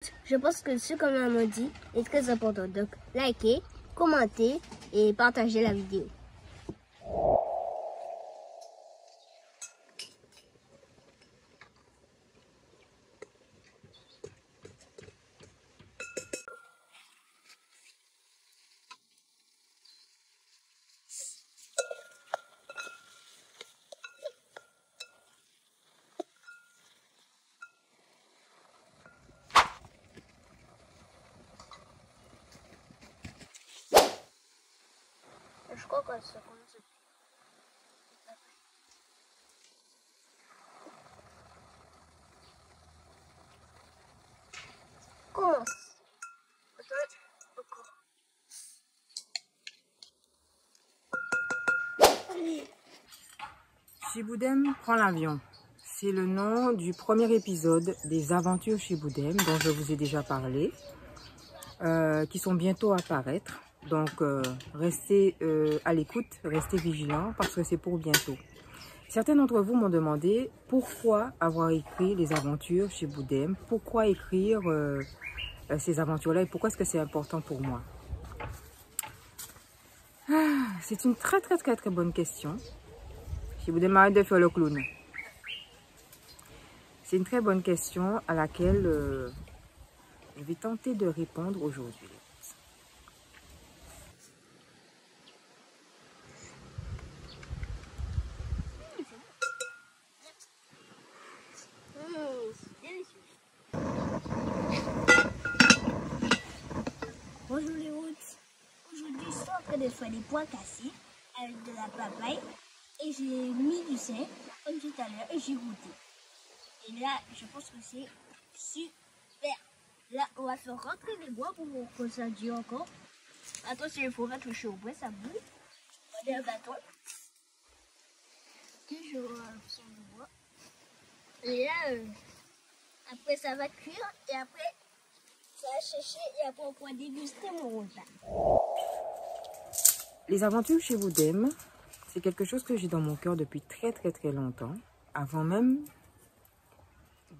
Je pense que ce qu'on m'a dit est très important. Donc, likez, commentez et partagez la vidéo. Je crois que ça commence. Commence. Chiboudem prend l'avion. C'est le nom du premier épisode des aventures Chiboudem dont je vous ai déjà parlé, qui sont bientôt à apparaître. Donc, restez à l'écoute, restez vigilants parce que c'est pour bientôt. Certains d'entre vous m'ont demandé pourquoi avoir écrit les aventures Chiboudem, pourquoi écrire ces aventures-là et pourquoi est-ce que c'est important pour moi. C'est une très bonne question. Chiboudem arrête de faire le clown. C'est une très bonne question à laquelle je vais tenter de répondre aujourd'hui. Bonjour les routes. Aujourd'hui, je suis en train de faire des pois cassés avec de la papaye et j'ai mis du sel comme tout à l'heure et j'ai goûté. Et là, je pense que c'est super. Là, on va faire rentrer les bois pour que ça dure encore. Attention, il faut toucher au bois, ça bouge. On a un bâton. Toujours sur le bois. Et là, après ça va cuire et après ça va sécher et après on pourra déguster mon repas. Les aventures Chiboudem, c'est quelque chose que j'ai dans mon cœur depuis très longtemps, avant même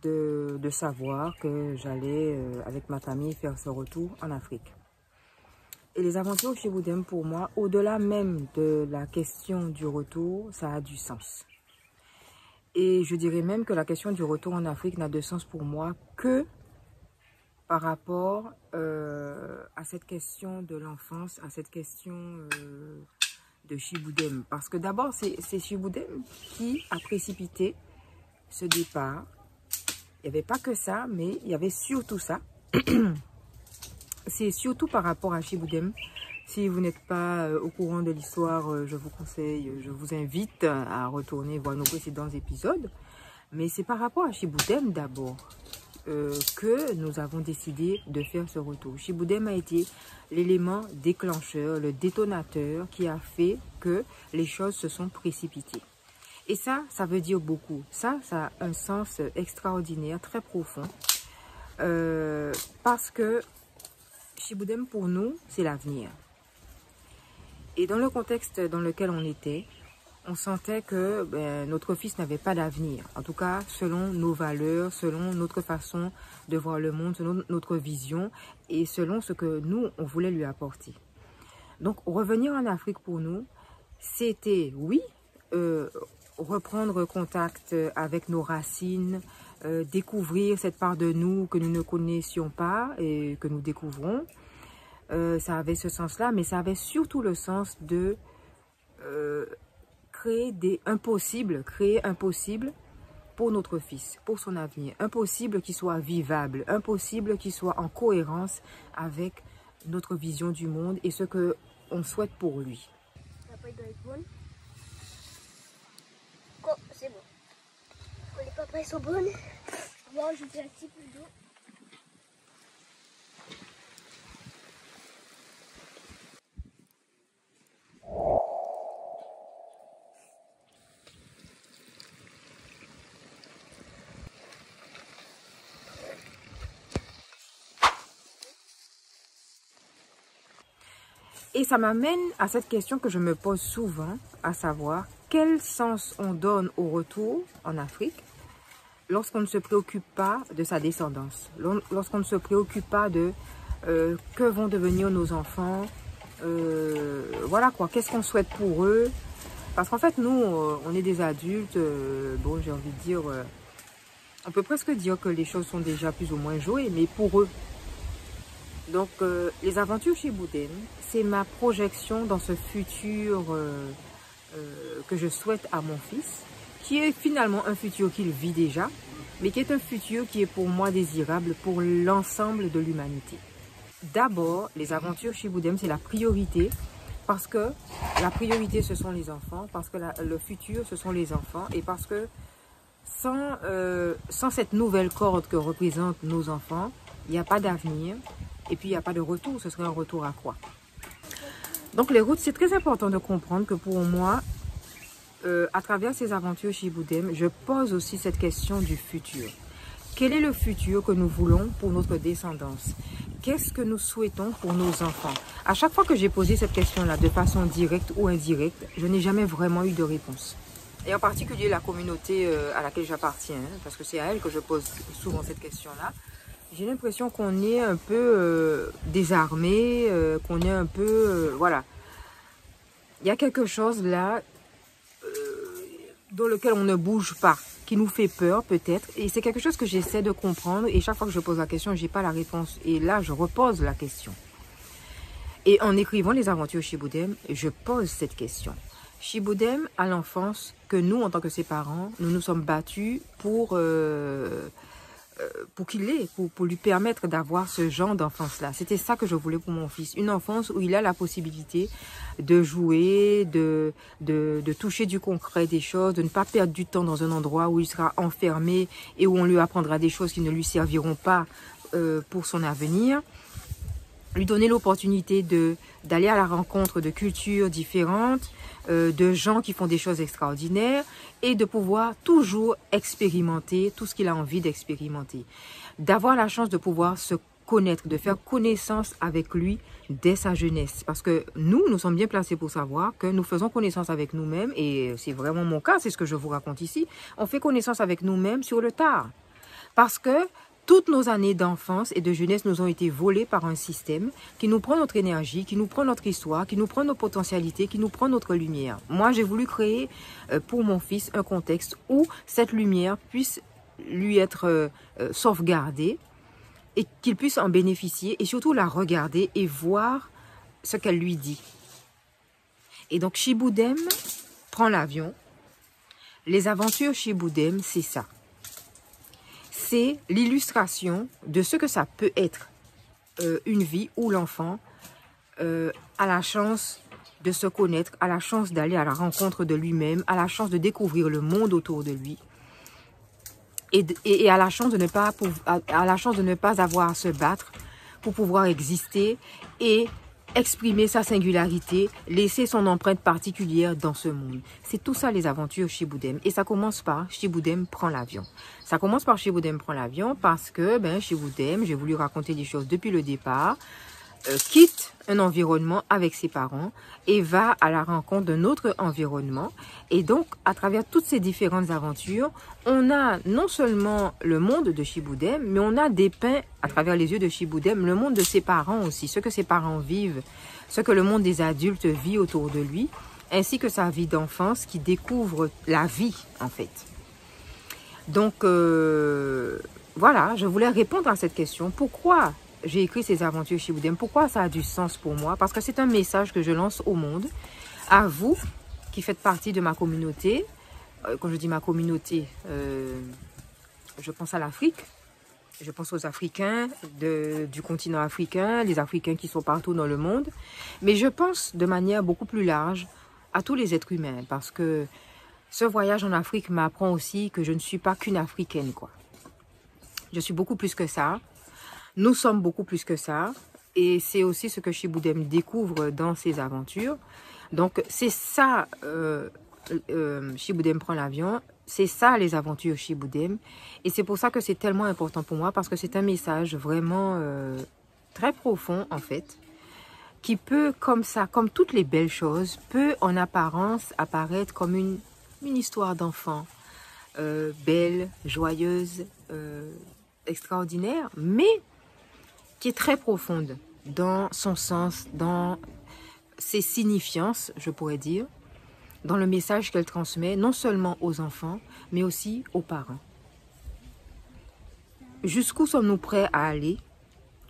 de savoir que j'allais avec ma famille faire ce retour en Afrique. Et les aventures Chiboudem pour moi, au-delà même de la question du retour, ça a du sens. Et je dirais même que la question du retour en Afrique n'a de sens pour moi que par rapport à cette question de l'enfance, à cette question de Chiboudem. Parce que d'abord, c'est Chiboudem qui a précipité ce départ. Il n'y avait pas que ça, mais il y avait surtout ça. C'est surtout par rapport à Chiboudem. Si vous n'êtes pas au courant de l'histoire, je vous conseille, je vous invite à retourner voir nos précédents épisodes. Mais c'est par rapport à Chiboudem d'abord que nous avons décidé de faire ce retour. Chiboudem a été l'élément déclencheur, le détonateur qui a fait que les choses se sont précipitées. Et ça veut dire beaucoup. Ça a un sens extraordinaire, très profond. Parce que Chiboudem, pour nous, c'est l'avenir. Et dans le contexte dans lequel on était, on sentait que notre fils n'avait pas d'avenir. En tout cas, selon nos valeurs, selon notre façon de voir le monde, selon notre vision et selon ce que nous, on voulait lui apporter. Donc, revenir en Afrique pour nous, c'était, oui, reprendre contact avec nos racines, découvrir cette part de nous que nous ne connaissions pas et que nous découvrons. Ça avait ce sens-là, mais ça avait surtout le sens de créer impossible pour notre fils, pour son avenir. Impossible qui soit vivable, impossible qui soit en cohérence avec notre vision du monde et ce qu'on souhaite pour lui. Après, il doit être bonne. Oh, c'est bon. Quand les papayes sont bonnes, on va rajouter un petit peu d'eau. Et ça m'amène à cette question que je me pose souvent, à savoir quel sens on donne au retour en Afrique lorsqu'on ne se préoccupe pas de sa descendance, lorsqu'on ne se préoccupe pas de que vont devenir nos enfants, voilà quoi, qu'est-ce qu'on souhaite pour eux. Parce qu'en fait, nous, on est des adultes, bon, j'ai envie de dire, on peut presque dire que les choses sont déjà plus ou moins jouées, mais pour eux. Donc, les aventures chez Boudem, c'est ma projection dans ce futur que je souhaite à mon fils, qui est finalement un futur qu'il vit déjà, mais qui est un futur qui est pour moi désirable pour l'ensemble de l'humanité. D'abord, les aventures chez Boudem, c'est la priorité, parce que la priorité, ce sont les enfants, parce que le futur, ce sont les enfants, et parce que sans cette nouvelle corde que représentent nos enfants, il n'y a pas d'avenir, et puis il n'y a pas de retour. Ce serait un retour à quoi? Donc les routes, c'est très important de comprendre que pour moi, à travers ces aventures chez Boudem, je pose aussi cette question du futur. Quel est le futur que nous voulons pour notre descendance? Qu'est-ce que nous souhaitons pour nos enfants? À chaque fois que j'ai posé cette question-là, de façon directe ou indirecte, je n'ai jamais vraiment eu de réponse. Et en particulier la communauté à laquelle j'appartiens, parce que c'est à elle que je pose souvent cette question-là. J'ai l'impression qu'on est un peu désarmé, qu'on est un peu... voilà. Il y a quelque chose là dans lequel on ne bouge pas, qui nous fait peur peut-être. Et c'est quelque chose que j'essaie de comprendre. Et chaque fois que je pose la question, je n'ai pas la réponse. Et là, je repose la question. Et en écrivant les aventures chez Boudem, je pose cette question. Chez Boudem, à l'enfance, que nous, en tant que ses parents, nous nous sommes battus pour qu'il ait, pour lui permettre d'avoir ce genre d'enfance-là. C'était ça que je voulais pour mon fils. Une enfance où il a la possibilité de jouer, de toucher du concret des choses, de ne pas perdre du temps dans un endroit où il sera enfermé et où on lui apprendra des choses qui ne lui serviront pas pour son avenir. Lui donner l'opportunité d'aller à la rencontre de cultures différentes, de gens qui font des choses extraordinaires et de pouvoir toujours expérimenter tout ce qu'il a envie d'expérimenter. D'avoir la chance de pouvoir se connaître, de faire connaissance avec lui dès sa jeunesse. Parce que nous sommes bien placés pour savoir que nous faisons connaissance avec nous-mêmes et c'est vraiment mon cas, c'est ce que je vous raconte ici. On fait connaissance avec nous-mêmes sur le tard. Parce que toutes nos années d'enfance et de jeunesse nous ont été volées par un système qui nous prend notre énergie, qui nous prend notre histoire, qui nous prend nos potentialités, qui nous prend notre lumière. Moi, j'ai voulu créer pour mon fils un contexte où cette lumière puisse lui être sauvegardée et qu'il puisse en bénéficier et surtout la regarder et voir ce qu'elle lui dit. Et donc, chez Boudem prend l'avion. Les aventures chez Boudem, c'est ça. C'est l'illustration de ce que ça peut être une vie où l'enfant a la chance de se connaître, a la chance d'aller à la rencontre de lui-même, a la chance de découvrir le monde autour de lui et a la chance de ne pas avoir à se battre pour pouvoir exister et exprimer sa singularité, laisser son empreinte particulière dans ce monde. C'est tout ça les aventures chez Boudem. Et ça commence par chez Boudem prend l'avion. Ça commence par chez Boudem prend l'avion parce que chez Boudem, j'ai voulu raconter des choses depuis le départ, quitte un environnement avec ses parents et va à la rencontre d'un autre environnement. Et donc, à travers toutes ces différentes aventures, on a non seulement le monde de chez Boudem, mais on a dépeint à travers les yeux de chez Boudem le monde de ses parents aussi, ce que ses parents vivent, ce que le monde des adultes vit autour de lui, ainsi que sa vie d'enfance qui découvre la vie en fait. Donc, voilà, je voulais répondre à cette question. Pourquoi j'ai écrit ces aventures chez Boudem? Pourquoi ça a du sens pour moi? Parce que c'est un message que je lance au monde, à vous qui faites partie de ma communauté. Quand je dis ma communauté, je pense à l'Afrique. Je pense aux Africains du continent africain, les Africains qui sont partout dans le monde. Mais je pense de manière beaucoup plus large à tous les êtres humains. Parce que ce voyage en Afrique m'apprend aussi que je ne suis pas qu'une Africaine, quoi. Je suis beaucoup plus que ça. Nous sommes beaucoup plus que ça. Et c'est aussi ce que chez Boudem découvre dans ses aventures. Donc, c'est ça, chez Boudem prend l'avion. C'est ça, les aventures chez Boudem. Et c'est pour ça que c'est tellement important pour moi. Parce que c'est un message vraiment très profond, en fait. Qui peut, comme ça, comme toutes les belles choses, peut en apparence apparaître comme une histoire d'enfant. belle, joyeuse, extraordinaire, mais qui est très profonde dans son sens, dans ses signifiances, je pourrais dire, dans le message qu'elle transmet, non seulement aux enfants, mais aussi aux parents. Jusqu'où sommes-nous prêts à aller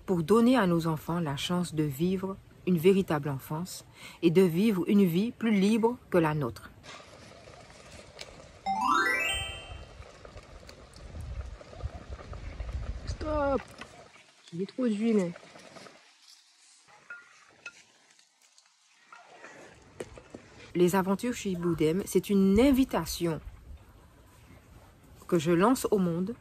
pour donner à nos enfants la chance de vivre une véritable enfance et de vivre une vie plus libre que la nôtre? Stop! Il y a trop d'huile. Les aventures chez Iboudem, c'est une invitation que je lance au monde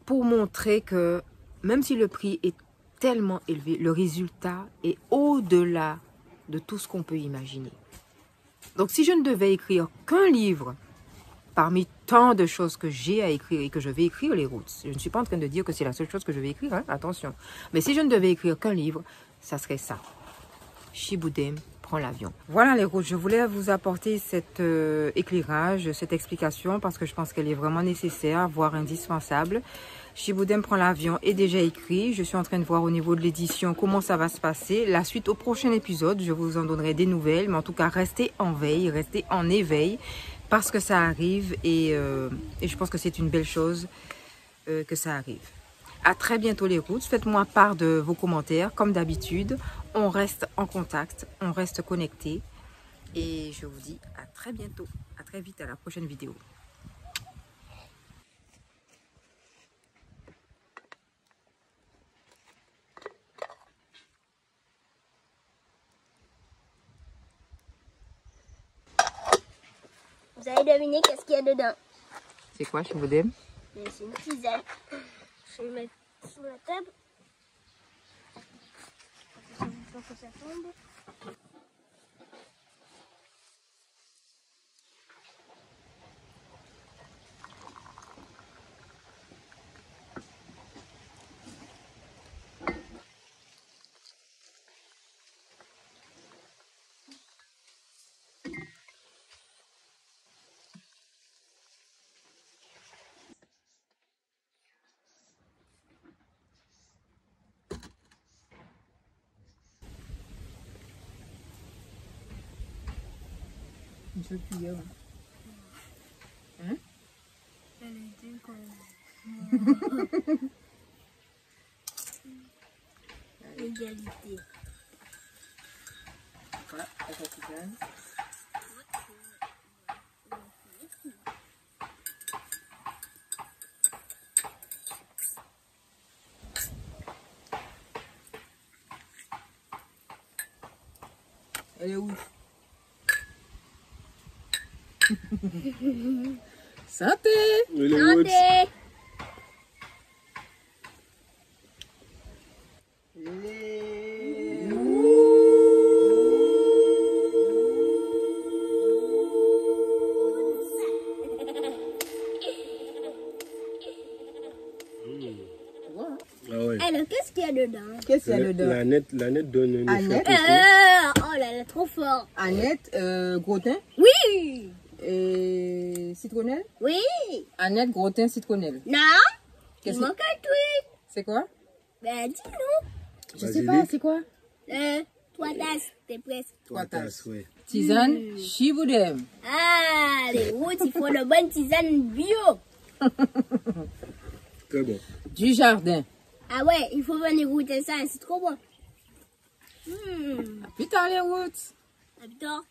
pour montrer que même si le prix est tellement élevé, le résultat est au-delà de tout ce qu'on peut imaginer. Donc si je ne devais écrire qu'un livre parmi tant de choses que j'ai à écrire et que je vais écrire, les routes, je ne suis pas en train de dire que c'est la seule chose que je vais écrire, hein, attention. Mais si je ne devais écrire qu'un livre, ça serait ça. Chez Iboudem prend l'avion. Voilà les routes, je voulais vous apporter cet éclairage, cette explication parce que je pense qu'elle est vraiment nécessaire, voire indispensable. Chez Iboudem prend l'avion est déjà écrit. Je suis en train de voir au niveau de l'édition comment ça va se passer. La suite au prochain épisode, je vous en donnerai des nouvelles. Mais en tout cas, restez en veille, restez en éveil parce que ça arrive et je pense que c'est une belle chose que ça arrive. À très bientôt les routes. Faites-moi part de vos commentaires. Comme d'habitude, on reste en contact, on reste connecté. Et je vous dis à très bientôt. À très vite à la prochaine vidéo. Vous allez deviner qu'est-ce qu'il y a dedans. C'est quoi chez Iboudem? C'est une tisane. Je vais le mettre sur la table. Pas que ça tombe. Une seule cuillère. Hein? Elle était comme... Égalité. Voilà, la tisane. Elle est où? Santé! Santé! Ah ouais. Alors, qu'est-ce qu'il y a dedans? Qu'est-ce qu'il y a dedans? L'Annette donne une Annette. Oh là là, trop fort! Annette, Gros-Thym Oui! et citronnelle. Oui! Annette, Gros-Thym, citronnelle. Non! Il Qu'est-ce manque un truc! C'est quoi? Ben, dis-nous! Je sais pas, c'est quoi? 3 tasses, t'es presque. 3 tasses, oui. Tisane chez Iboudem. Ah, les routes, il faut de bonnes tisanes bio! Très bon. Du jardin. Ah ouais, il faut venir goûter ça, c'est trop bon! Plus tard les routes. À plus tard!